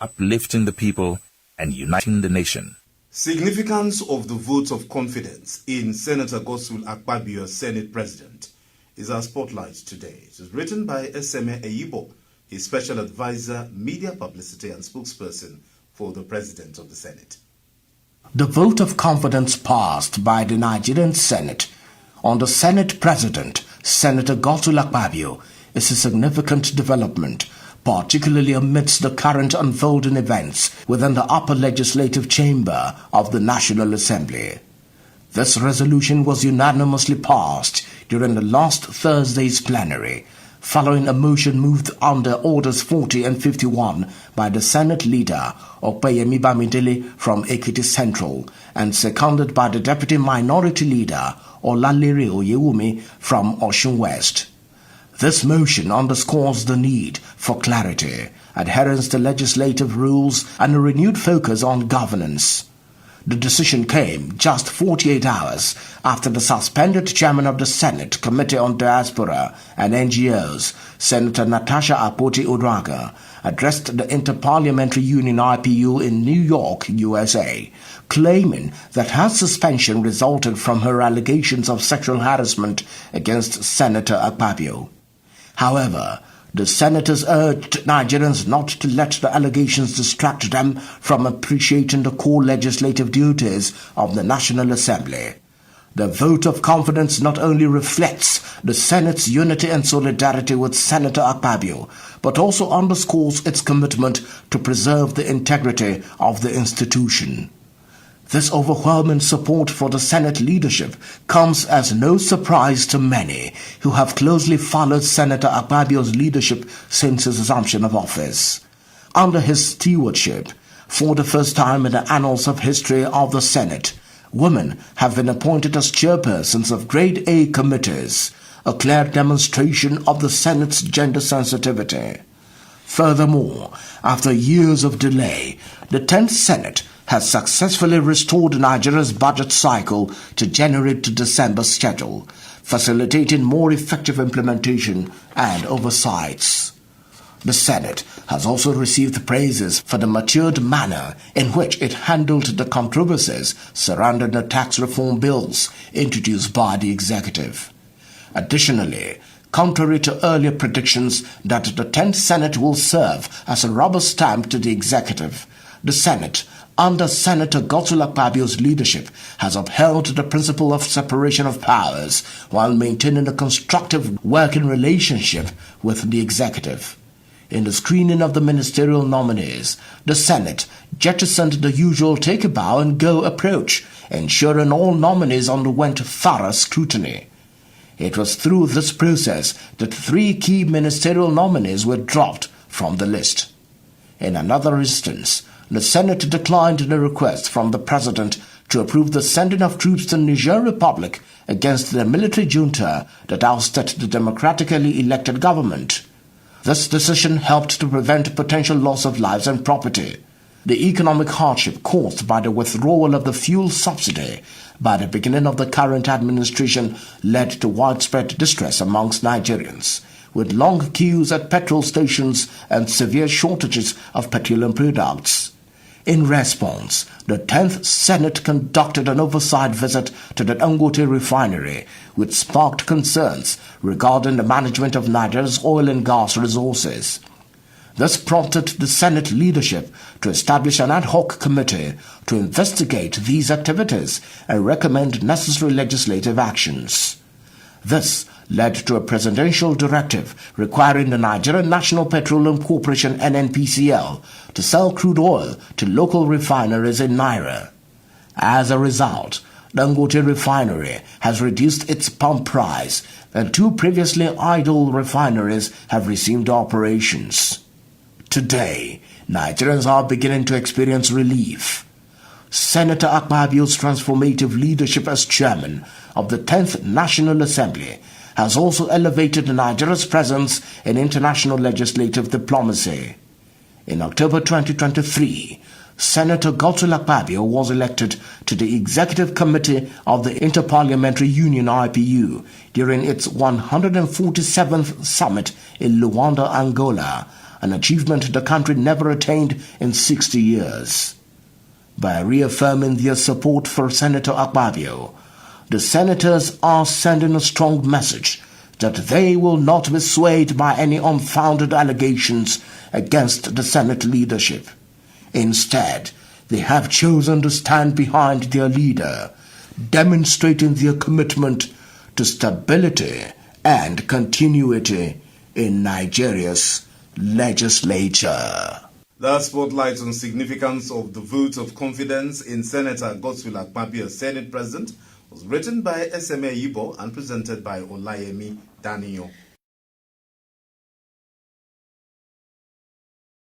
uplifting the people, and uniting the nation. Significance of the vote of confidence in Senator Godswill Akpabio, Senate President, is our spotlight today. It is written by Eseme Eyibo, his special advisor, media publicity and spokesperson for the President of the Senate. The vote of confidence passed by the Nigerian Senate on the Senate President, Senator Godswill Akpabio, is a significant development, particularly amidst the current unfolding events within the upper legislative chamber of the National Assembly. This resolution was unanimously passed during the last Thursday's plenary, following a motion moved under Orders 40 and 51 by the Senate leader, Opeyemi Bamidele from Ekiti Central, and seconded by the Deputy Minority Leader, Olalere Oyewumi from Osun West. This motion underscores the need for clarity, adherence to legislative rules, and a renewed focus on governance. The decision came just 48 hours after the suspended chairman of the Senate Committee on Diaspora and NGOs, Senator Natasha Akpoti-Uduaghan, addressed the Interparliamentary Union IPU in New York, USA, claiming that her suspension resulted from her allegations of sexual harassment against Senator Akpabio. However, the senators urged Nigerians not to let the allegations distract them from appreciating the core legislative duties of the National Assembly. The vote of confidence not only reflects the Senate's unity and solidarity with Senator Akpabio, but also underscores its commitment to preserve the integrity of the institution. This overwhelming support for the Senate leadership comes as no surprise to many who have closely followed Senator Akpabio's leadership since his assumption of office. Under his stewardship, for the first time in the annals of history of the Senate, women have been appointed as chairpersons of Grade A committees, a clear demonstration of the Senate's gender sensitivity. Furthermore, after years of delay, the 10th Senate has successfully restored Nigeria's budget cycle to January to December schedule, facilitating more effective implementation and oversights. The Senate has also received praises for the matured manner in which it handled the controversies surrounding the tax reform bills introduced by the executive. Additionally, contrary to earlier predictions that the 10th Senate will serve as a rubber stamp to the executive, the Senate, under Senator Godswill Akpabio's leadership, has upheld the principle of separation of powers while maintaining a constructive working relationship with the executive. In the screening of the ministerial nominees, the Senate jettisoned the usual take-a-bow-and-go approach, ensuring all nominees underwent thorough scrutiny. It was through this process that 3 key ministerial nominees were dropped from the list. In another instance, the Senate declined the request from the President to approve the sending of troops to Niger Republic against the military junta that ousted the democratically elected government. This decision helped to prevent potential loss of lives and property. The economic hardship caused by the withdrawal of the fuel subsidy by the beginning of the current administration led to widespread distress amongst Nigerians, with long queues at petrol stations and severe shortages of petroleum products. In response, the 10th Senate conducted an oversight visit to the Dangote refinery, which sparked concerns regarding the management of Nigeria's oil and gas resources. This prompted the Senate leadership to establish an ad hoc committee to investigate these activities and recommend necessary legislative actions. This led to a presidential directive requiring the Nigerian National Petroleum Corporation (NNPCL) to sell crude oil to local refineries in Naira. As a result, Dangote refinery has reduced its pump price, and 2 previously idle refineries have resumed operations. Today, Nigerians are beginning to experience relief. Senator Akpabio's transformative leadership as chairman of the 10th National Assembly has also elevated Nigeria's presence in international legislative diplomacy. In October 2023, Senator Godswill Akpabio was elected to the Executive Committee of the Interparliamentary Union IPU during its 147th summit in Luanda, Angola, an achievement the country never attained in 60 years. By reaffirming their support for Senator Akpabio, the senators are sending a strong message that they will not be swayed by any unfounded allegations against the Senate leadership. Instead, they have chosen to stand behind their leader, demonstrating their commitment to stability and continuity in Nigeria's legislature. The spotlight on significance of the vote of confidence in Senator Godswill Akpabio, Senate President, was written by SMA Yibo and presented by Olayemi Daniel.